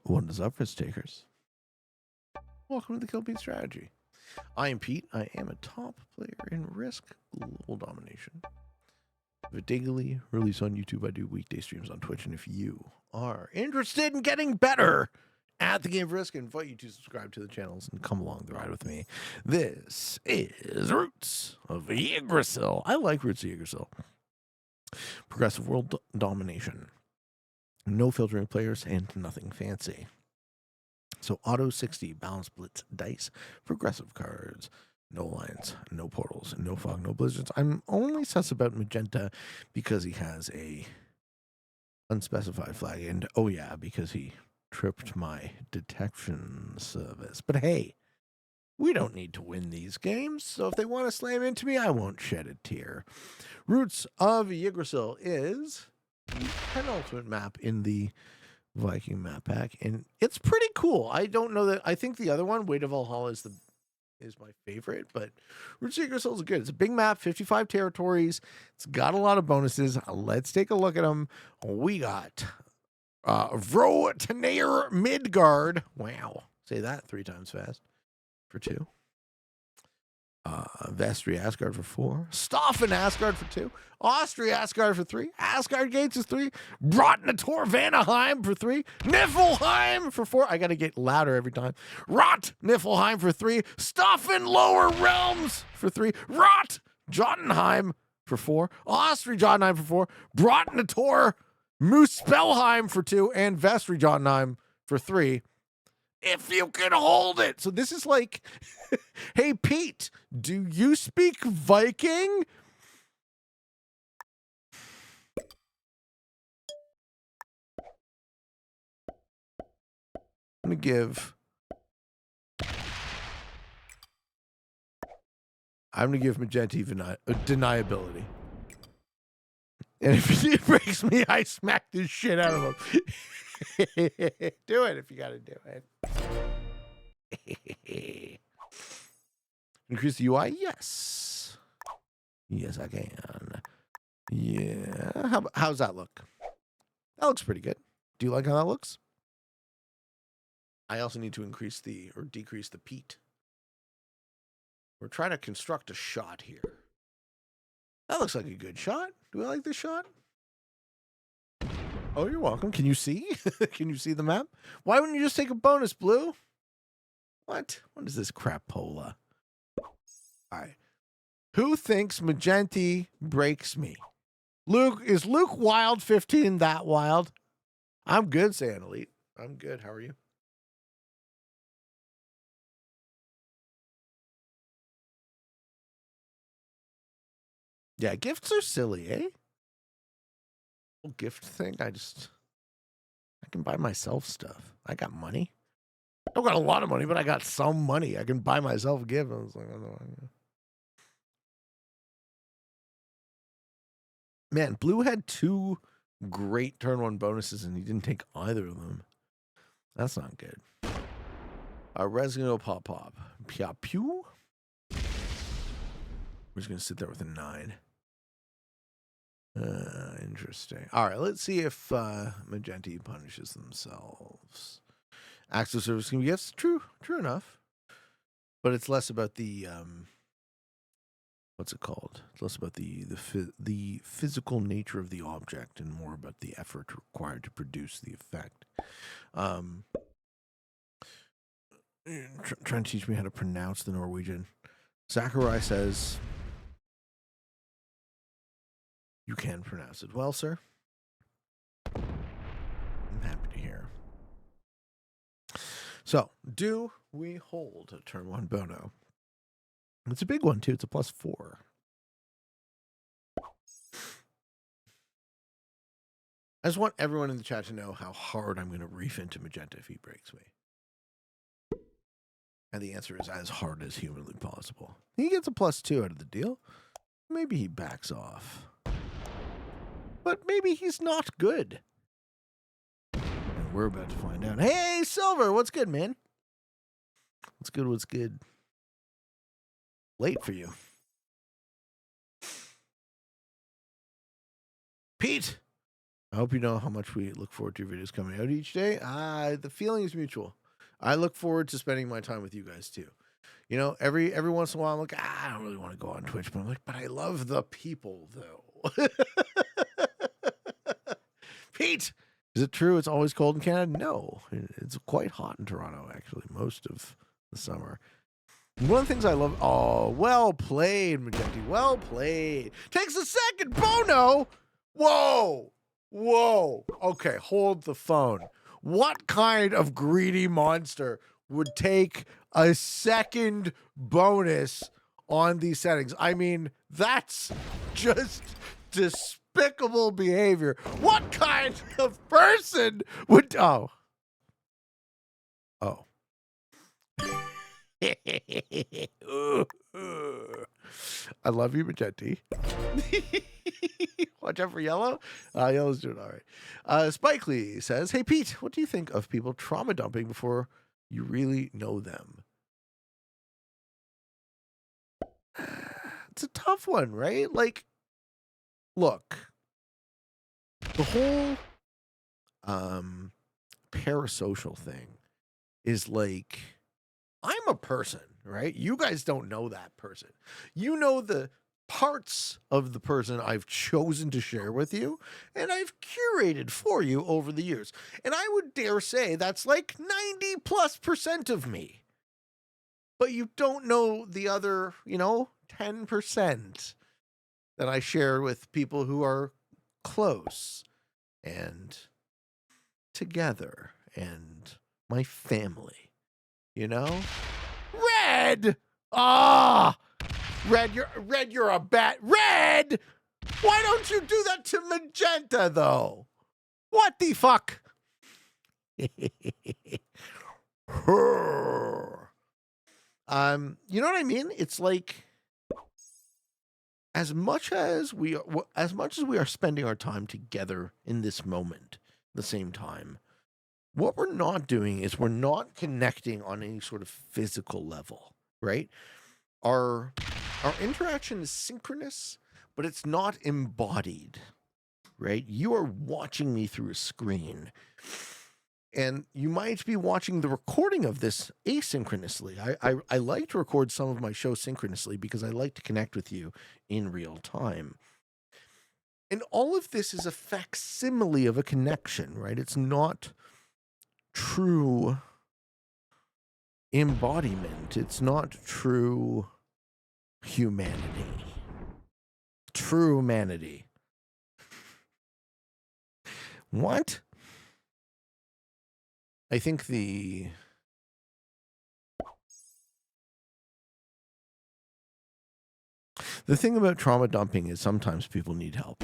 What is up, risk takers? Welcome to the Kill Beat Strategy. I am Pete. I am a top player in Risk Global Domination. Daily release on YouTube. I do weekday streams on Twitch, and if you are interested in getting better at the game of Risk, I invite you to subscribe to the channels and come along the ride with me. This is Roots of Yggdrasil. I like Roots of Yggdrasil. Progressive world domination. No filtering players and nothing fancy. So auto 60, balance blitz dice, progressive cards, no lines, no portals, no fog, no blizzards. I'm only sus about Magenta because he has a unspecified flag, and oh yeah, because he tripped my detection service. But hey, we don't need to win these games, so if they want to slam into me, I won't shed a tear. Roots of Yggdrasil is the penultimate map in the Viking map pack, and it's pretty cool. I don't know that I think the other one, Weight of Valhalla, is my favorite, but Roots of Yggdrasil is good. It's a big map, 55 territories. It's got a lot of bonuses. Let's take a look at them. We got Vrotenir Midgard. Wow. Say that 3 times fast. For 2. Vestry Asgard for 4. Stoffen Asgard for 2. Austria Asgard for 3. Asgard Gates is 3. Brotnator Vanaheim for 3. Niflheim for 4. I gotta get louder every time. Rot Niflheim for 3. Stoffen Lower Realms for 3. Rot Jotunheim for 4. Austria Jotunheim for 4. Brotnator Muspelheim for 2. And Vestry Jotunheim for 3. If you can hold it. So this is like, hey, Pete, do you speak Viking? I'm going to give Magenta deniability. And if he breaks me, I smack this shit out of him. Do it if you got to do it. Increase the UI? Yes. Yes, I can. Yeah. How's that look? That looks pretty good. Do you like how that looks? I also need to increase or decrease the peat. We're trying to construct a shot here. That looks like a good shot. Do I like this shot? Oh, you're welcome. Can you see? Can you see the map? Why wouldn't you just take a bonus, Blue? What? What is this crapola? All right. Who thinks Magenti breaks me? Luke, is Luke Wild 15 that wild? I'm good, saying Elite. I'm good. How are you? Yeah, gifts are silly, eh? Gift thing. I can buy myself stuff. I got money. I don't got a lot of money, but I got some money. I can buy myself a gift. I was like, man, Blue had 2 great turn 1 bonuses, and he didn't take either of them. That's not good. Resino Pop Pop. Pia Pew. We're just going to sit there with a 9. Interesting. All right, let's see if Magenti punishes themselves. Acts of service can be gifts. True enough. But it's less about the what's it called? It's less about the physical nature of the object and more about the effort required to produce the effect. Trying to teach me how to pronounce the Norwegian. Sakurai says, you can pronounce it well, sir. I'm happy to hear. So, do we hold a turn 1 bono? It's a big one, too. It's a +4. I just want everyone in the chat to know how hard I'm going to reef into Magenta if he breaks me. And the answer is as hard as humanly possible. He gets a +2 out of the deal. Maybe he backs off. But maybe he's not good. And we're about to find out. Hey, Silver, what's good, man? What's good? What's good? Late for you. Pete, I hope you know how much we look forward to your videos coming out each day. The feeling is mutual. I look forward to spending my time with you guys too. You know, every once in a while, I'm like, I don't really want to go on Twitch, but I'm like, but I love the people though. Pete, is it true it's always cold in Canada? No, it's quite hot in Toronto actually most of the summer. One of the things I love. Oh, well played, Magenti. Well played. Takes a second, Bono. Whoa. Whoa. Okay, hold the phone. What kind of greedy monster would take a second bonus on these settings? I mean, that's just despicable behavior. What kind of person would... Oh. Oh. I love you, Magenti. Watch out for Yellow. Yellow's doing all right. Spike Lee says, hey, Pete, what do you think of people trauma dumping before you really know them? It's a tough one, right? Like, look, the whole parasocial thing is like, I'm a person, right? You guys don't know that person. You know the parts of the person I've chosen to share with you, and I've curated for you over the years. And I would dare say that's like 90+% of me. But you don't know the other, 10% that I share with people who are close and together and my family, Red! Red, you're a bat. Red! Why don't you do that to Magenta, though? What the fuck? You know what I mean? It's like, as much as we are spending our time together in this moment, at the same time, what we're not doing is we're not connecting on any sort of physical level, right? Our interaction is synchronous, but it's not embodied, right? You are watching me through a screen, and you might be watching the recording of this asynchronously. I like to record some of my shows synchronously because I like to connect with you in real time. And all of this is a facsimile of a connection, right? It's not true embodiment. It's not true humanity. True humanity. What? I think the thing about trauma dumping is sometimes people need help.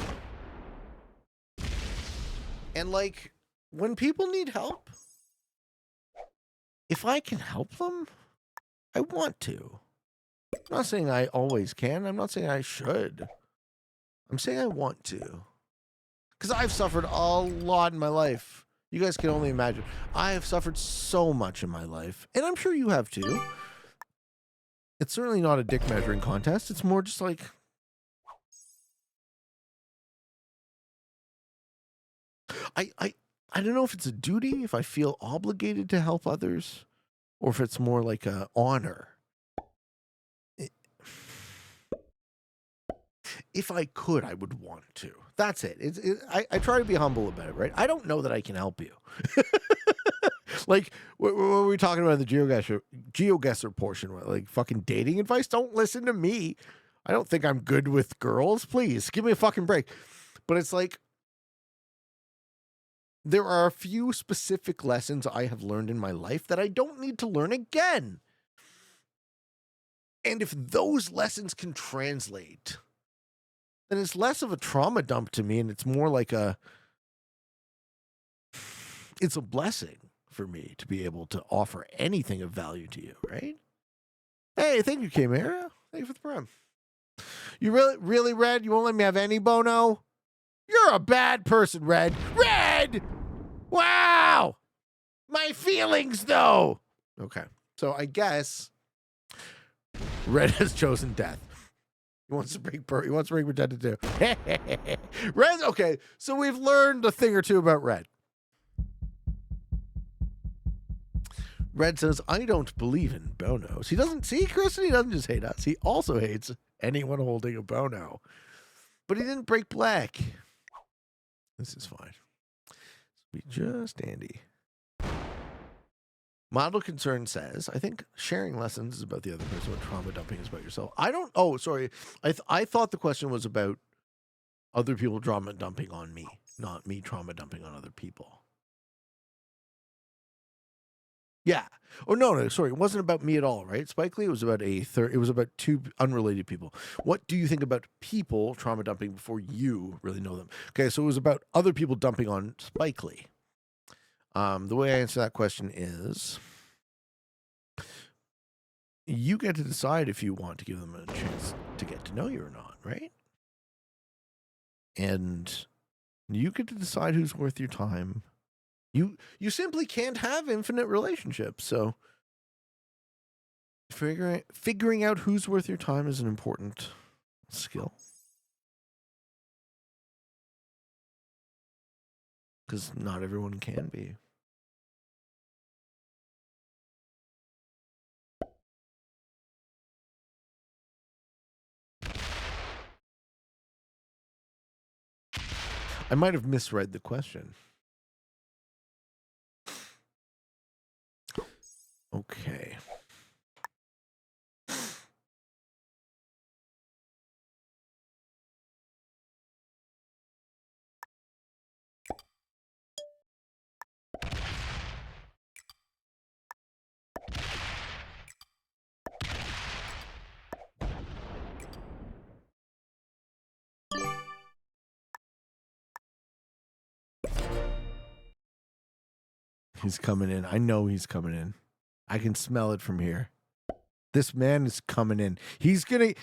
And like, when people need help, if I can help them, I want to. I'm not saying I always can. I'm not saying I should. I'm saying I want to. Because I've suffered a lot in my life. You guys can only imagine. I have suffered so much in my life. And I'm sure you have too. It's certainly not a dick measuring contest. It's more just like... I don't know if it's a duty, if I feel obligated to help others, or if it's more like an honor. If I could, I would want to. That's it. I try to be humble about it, right? I don't know that I can help you. Like, what were we talking about in the GeoGuessr portion? Like, fucking dating advice? Don't listen to me. I don't think I'm good with girls. Please, give me a fucking break. But it's like, there are a few specific lessons I have learned in my life that I don't need to learn again. And if those lessons can translate, then it's less of a trauma dump to me, and it's more like it's a blessing for me to be able to offer anything of value to you, right? Hey, thank you, K-Mara. Thank you for the prem. You really, Red? You won't let me have any Bono? You're a bad person, Red. Red! Wow! My feelings, though! Okay, so I guess Red has chosen death. wants to break Protected too. Red, okay, so we've learned a thing or two about Red. Red says, I don't believe in bonos. He doesn't, see, Kristen, he doesn't just hate us. He also hates anyone holding a bono. But he didn't break black. This is fine. Be just Andy. Model Concern says, I think sharing lessons is about the other person, what trauma dumping is about yourself. I don't, oh, sorry. I thought the question was about other people trauma dumping on me, not me trauma dumping on other people. Yeah. Oh, no, sorry. It wasn't about me at all, right? Spike Lee, it was about it was about two unrelated people. What do you think about people trauma dumping before you really know them? Okay, so it was about other people dumping on Spike Lee. The way I answer that question is, you get to decide if you want to give them a chance to get to know you or not, right? And you get to decide who's worth your time. You simply can't have infinite relationships, so figuring out who's worth your time is an important skill. Because not everyone can be. I might have misread the question. Okay. He's coming in. I know he's coming in. I can smell it from here. This man is coming in. He's gonna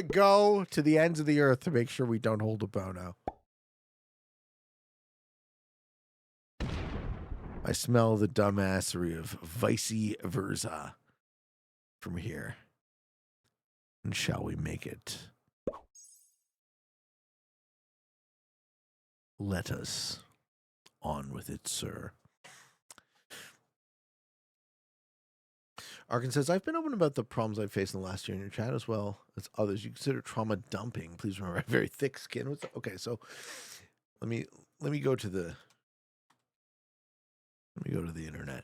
go to the ends of the earth to make sure we don't hold a bono. I smell the dumbassery of vice versa from here. And shall we make it? Let us on with it, sir. Arkin says, I've been open about the problems I've faced in the last year in your chat as well as others. You consider trauma dumping. Please remember, I have very thick skin. Okay, so let me go to the internet.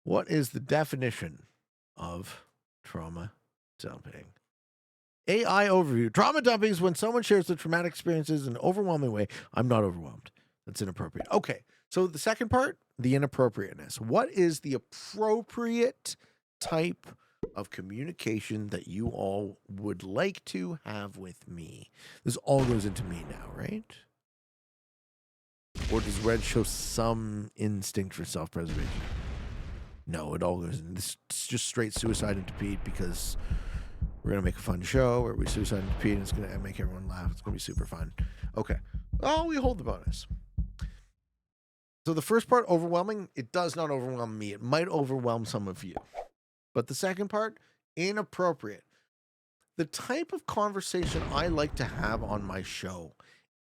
What is the definition of trauma dumping? AI overview. Trauma dumping is when someone shares their traumatic experiences in an overwhelming way. I'm not overwhelmed. That's inappropriate. Okay, so the second part, the inappropriateness. What is the appropriate type of communication that you all would like to have with me? This all goes into me now, right? Or does Red show some instinct for self-preservation? No, it all goes in. This is just straight suicide into Pete because we're going to make a fun show where we suicide into Pete and it's going to make everyone laugh. It's going to be super fun. Okay. Oh, we hold the bonus. So the first part, overwhelming, it does not overwhelm me. It might overwhelm some of you. But the second part, inappropriate. The type of conversation I like to have on my show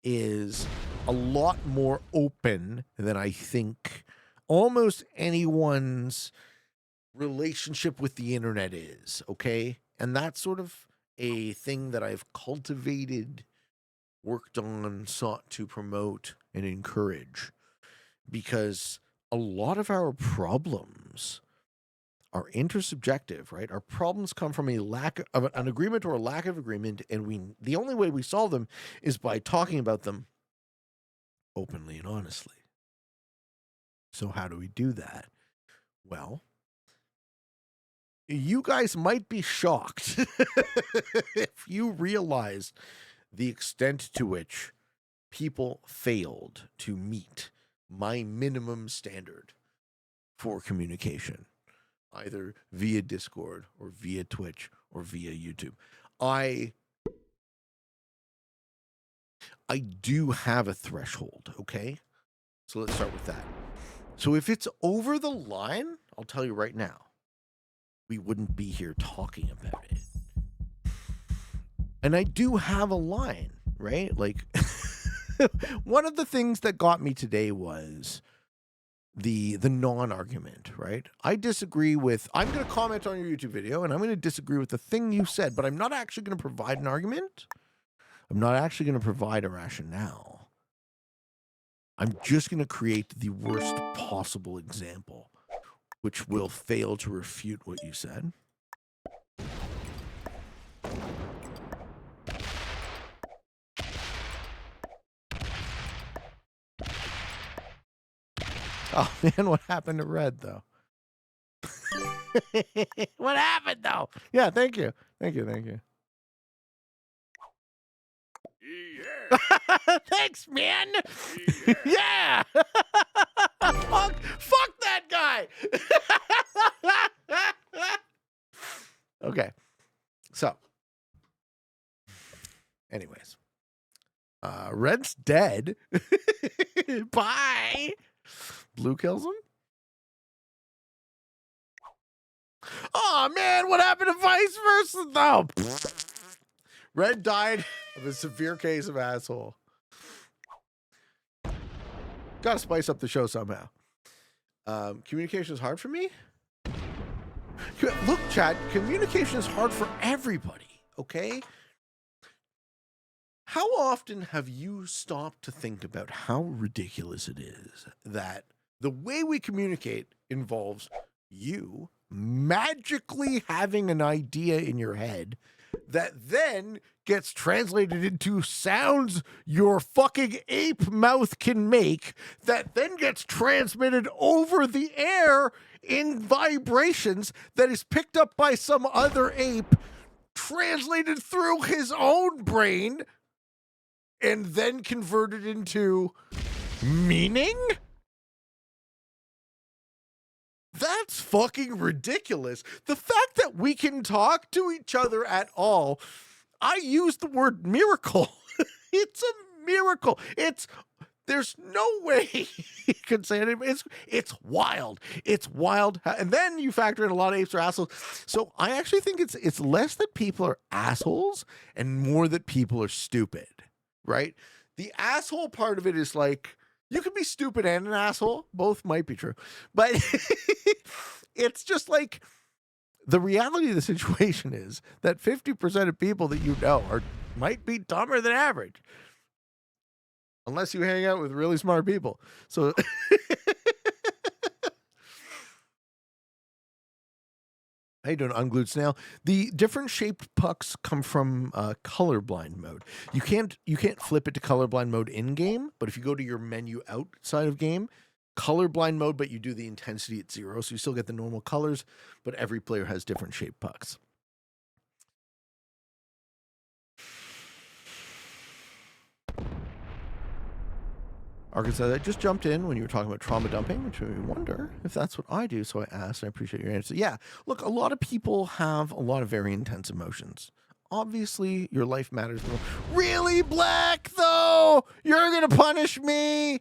is a lot more open than I think almost anyone's relationship with the internet is, okay? And that's sort of a thing that I've cultivated, worked on, sought to promote and encourage. Because a lot of our problems are intersubjective, right? Our problems come from a lack of an agreement or a lack of agreement, and the only way we solve them is by talking about them openly and honestly. So how do we do that? Well, you guys might be shocked if you realize the extent to which people failed to meet my minimum standard for communication, either via Discord or via Twitch or via YouTube. I do have a threshold, okay? So let's start with that. So if it's over the line, I'll tell you right now, we wouldn't be here talking about it. And I do have a line, right? Like, one of the things that got me today was the non-argument, right? I disagree with, I'm going to comment on your YouTube video and I'm going to disagree with the thing you said, but I'm not actually going to provide an argument. I'm not actually going to provide a rationale. I'm just going to create the worst possible example, which will fail to refute what you said. Oh man, what happened to red though? What happened though? Yeah, thank you. Thank you. Thank you. Yeah. Thanks, man. Yeah. Fuck that guy. Okay. So, anyways, red's dead. Bye. Blue kills him. Oh man, what happened to vice versa though? Red died of a severe case of asshole. Gotta spice up the show somehow. Communication is hard for me. Look, chat, communication is hard for everybody, okay? How often have you stopped to think about how ridiculous it is that the way we communicate involves you magically having an idea in your head that then gets translated into sounds your fucking ape mouth can make, that then gets transmitted over the air in vibrations that is picked up by some other ape, translated through his own brain, and then converted into meaning? That's fucking ridiculous. The fact that we can talk to each other at all, I use the word miracle. It's a miracle. There's no way you could say it. It's wild. It's wild. And then you factor in a lot of apes are assholes. So I actually think it's less that people are assholes and more that people are stupid, right? The asshole part of it is like, you can be stupid and an asshole. Both might be true. But it's just like, the reality of the situation is that 50% of people that you know might be dumber than average. Unless you hang out with really smart people. So how you doing, unglued snail? The different shaped pucks come from colorblind mode. You can't flip it to colorblind mode in game, but if you go to your menu outside of game, colorblind mode, but you do the intensity at 0, so you still get the normal colors, but every player has different shaped pucks. Arkansas, I just jumped in when you were talking about trauma dumping, which made me wonder if that's what I do. So I asked, and I appreciate your answer. Yeah, look, a lot of people have a lot of very intense emotions. Obviously, your life matters. Really, Black, though? You're going to punish me?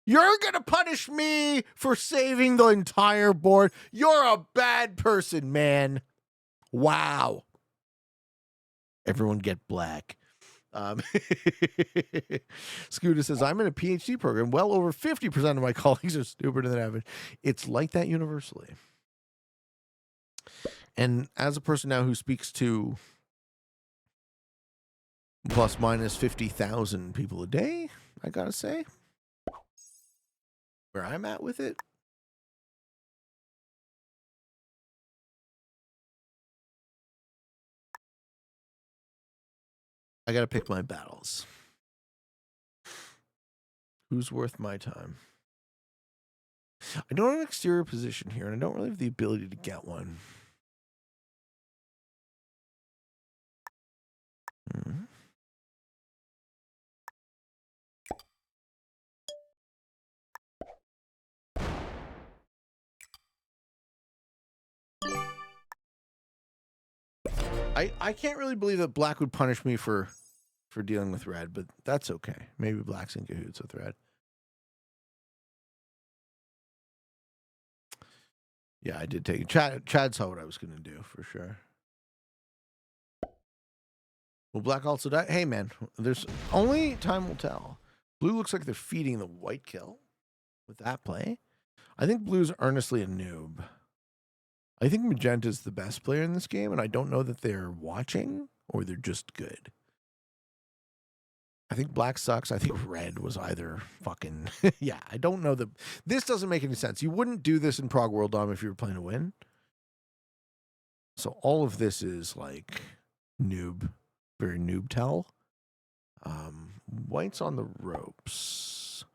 You're going to punish me for saving the entire board? You're a bad person, man. Wow. Everyone get Black. Scooter says, I'm in a PhD program. Well over 50% of my colleagues are stupider than average. It's like that universally. And as a person now who speaks to plus minus 50,000 people a day, I gotta say, where I'm at with it, I gotta pick my battles. Who's worth my time? I don't have an exterior position here, and I don't really have the ability to get one. I can't really believe that Black would punish me for dealing with red, but that's okay. Maybe Black's in cahoots with red. Yeah, I did take it. Chad saw what I was going to do for sure. Will black also die? Hey, man, there's only time will tell. Blue looks like they're feeding the white kill with that play. I think blue's earnestly a noob. I think magenta's the best player in this game, and I don't know that they're watching or they're just good. I think black sucks. I think red was either fucking... yeah, I don't know. This doesn't make any sense. You wouldn't do this in Prague World Dom if you were playing to win. So all of this is like noob. Very noob tell. White's on the ropes.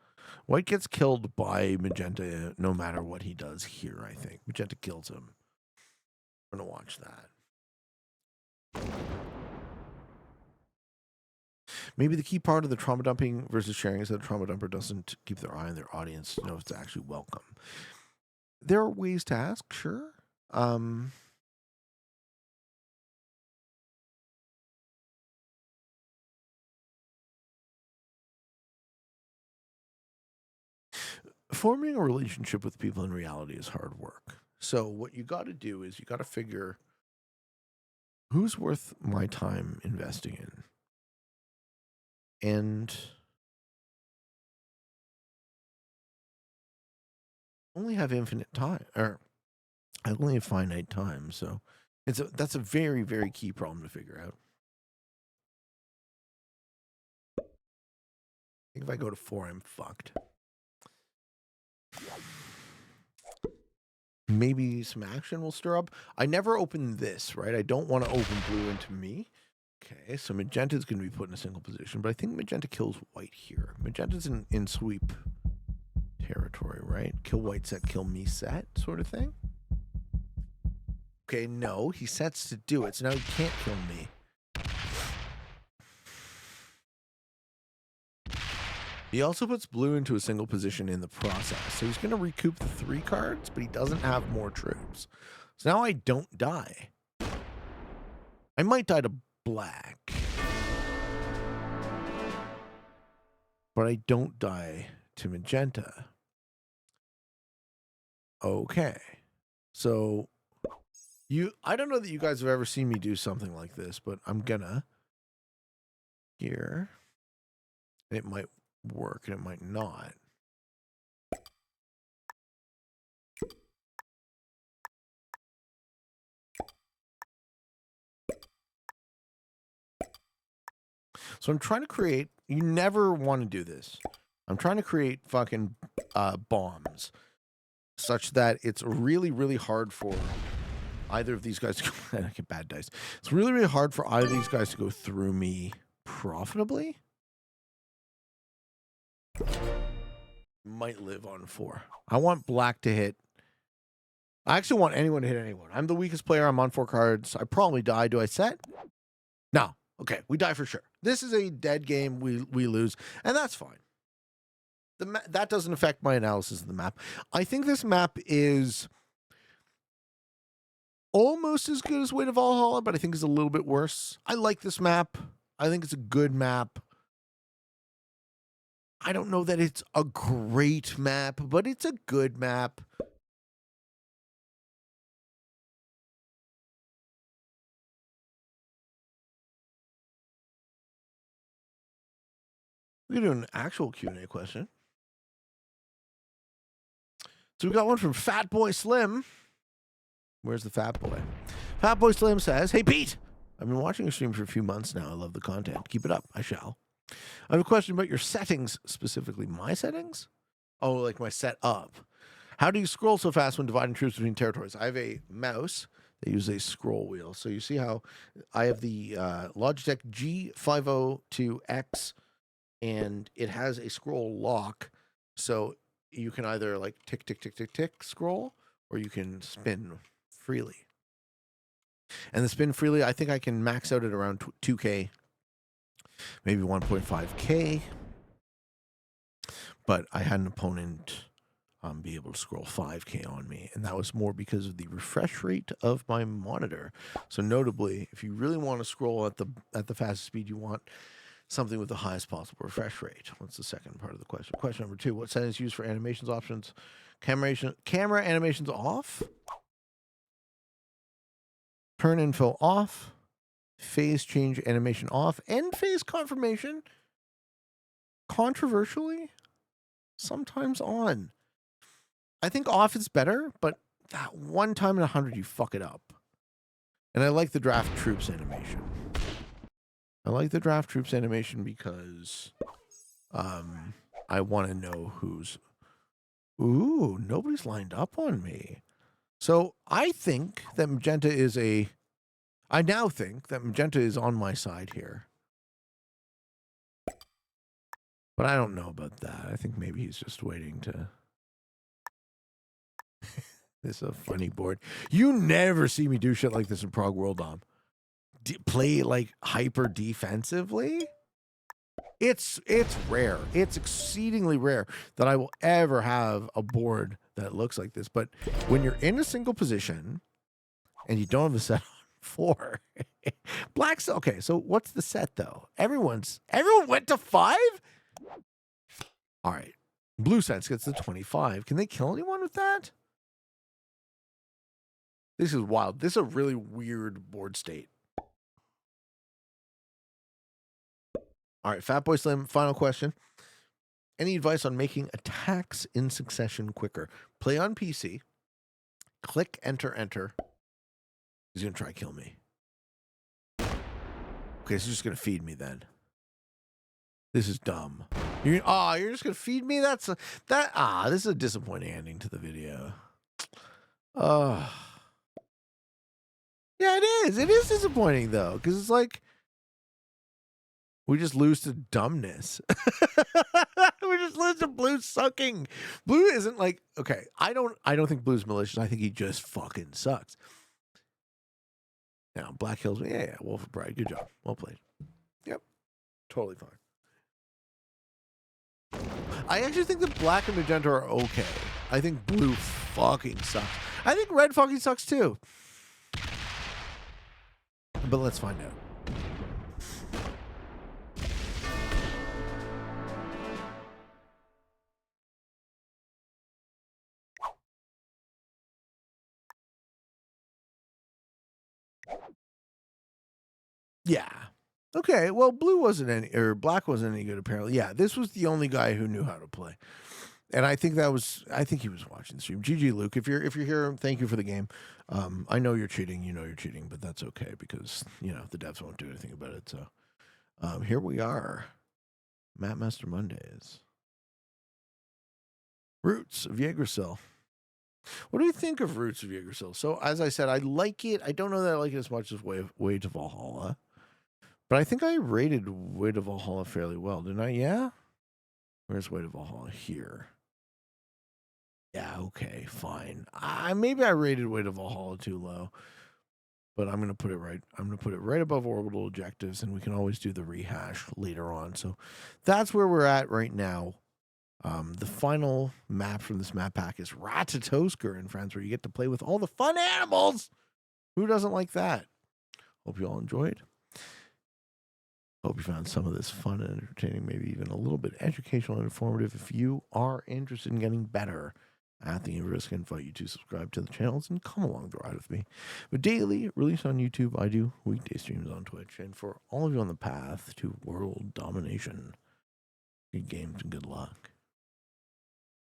White gets killed by magenta no matter what he does here, I think. Magenta kills him. I'm going to watch that. Maybe the key part of the trauma dumping versus sharing is that the trauma dumper doesn't keep their eye on their audience to know if it's actually welcome. There are ways to ask, sure. Forming a relationship with people in reality is hard work. So what you got to do is you got to figure who's worth my time investing in. And only have infinite time, or I only have finite time. So that's a very, very key problem to figure out. I think if I go to 4, I'm fucked. Maybe some action will stir up. I never open this, right? I don't want to open blue into me. Okay, so magenta is going to be put in a single position, but I think magenta kills white here. Magenta's in sweep territory, right? Kill white set, kill me set sort of thing. Okay, no, he sets to do it, so now he can't kill me. He also puts blue into a single position in the process. So he's going to recoup the 3 cards, but he doesn't have more troops. So now I don't die. I might die to black. But I don't die to magenta. Okay. So I don't know that you guys have ever seen me do something like this, but I'm gonna here. It might work and it might not. So I'm trying to create, you never want to do this. I'm trying to create fucking bombs such that it's really, really hard for either of these guys to go, I get bad dice. It's really, really hard for either of these guys to go through me profitably. Might live on 4. I want black to hit. I actually want anyone to hit anyone. I'm the weakest player. I'm on 4 cards. I probably die. Do I set? No. Okay, we die for sure. This is a dead game. We lose, and that's fine. That doesn't affect my analysis of the map. I think this map is almost as good as Way to Valhalla, but I think it's a little bit worse. I like this map. I think it's a good map. I don't know that it's a great map, but it's a good map. We can do an actual Q&A question. So we got one from Fat Boy Slim. Where's the Fat Boy? Fat Boy Slim says, "Hey Pete, I've been watching your stream for a few months now. I love the content. Keep it up. I shall. I have a question about your settings, specifically my settings. Oh, like my setup. How do you scroll so fast when dividing troops between territories? I have a mouse that uses a scroll wheel. So you see how I have the Logitech G502X, and it has a scroll lock. So you can either like tick, tick, tick, tick, tick scroll, or you can spin freely. And the spin freely, I think I can max out at around 2K, maybe 1.5K. But I had an opponent be able to scroll 5K on me, and that was more because of the refresh rate of my monitor. So notably, if you really want to scroll at the fastest speed, you want something with the highest possible refresh rate. What's the second part of the question? Question number 2, what settings used for animations options? Camera animations off. Turn info off. phase change animation off, end phase confirmation, controversially, sometimes on. I think off is better, but that one time in 100 you fuck it up. And I like the draft troops animation. I like the draft troops animation because I want to know who's... Ooh, nobody's lined up on me. So I think that magenta is a... I now think that magenta is on my side here. But I don't know about that. I think maybe he's just waiting to... This is a funny board. You never see me do shit like this in Prague World Dom. Play like hyper defensively. It's rare. It's exceedingly rare that I will ever have a board that looks like this. But when you're in a single position and you don't have a set on 4, black's okay. So what's the set though? Everyone went to 5. All right, blue sets gets the 25. Can they kill anyone with that? This is wild. This is a really weird board state. All right, Fat Boy Slim, final question. Any advice on making attacks in succession quicker? Play on PC. Click enter, enter. He's going to try to kill me. Okay, so he's just going to feed me then. This is dumb. You're just going to feed me? This is a disappointing ending to the video. Yeah, it is. It is disappointing, though, because it's like we just lose to dumbness. We just lose to blue sucking. Blue isn't like, okay, I don't think blue's malicious. I think he just fucking sucks. Now, black kills me. Yeah, Wolf of Pride. Good job. Well played. Yep. Totally fine. I actually think that black and magenta are okay. I think blue fucking sucks. I think red fucking sucks, too. But let's find out. Yeah. Okay. Well, blue wasn't any, or black wasn't any good, apparently. Yeah. This was the only guy who knew how to play. And I think he was watching the stream. GG Luke, if you're here, thank you for the game. I know you're cheating, you're cheating, but that's okay because, the devs won't do anything about it. So here we are. Map Master Mondays. Roots of Yggdrasil. What do you think of Roots of Yggdrasil? So as I said, I like it. I don't know that I like it as much as Way to Valhalla. But I think I rated Way to Valhalla fairly well, didn't I? Yeah? Where's Way to Valhalla? Here. Yeah, okay, fine. Maybe I rated Way to Valhalla too low. But I'm going to put it right. I'm going to put it right above Orbital Objectives, and we can always do the rehash later on. So that's where we're at right now. The final map from this map pack is Ratatoskr and Friends, where you get to play with all the fun animals. Who doesn't like that? Hope you all enjoyed. Hope you found some of this fun and entertaining, maybe even a little bit educational and informative. If you are interested in getting better at the Risk, I invite you to subscribe to the channels and come along the ride with me. But daily release on YouTube, I do weekday streams on Twitch. And for all of you on the path to world domination, good games and good luck.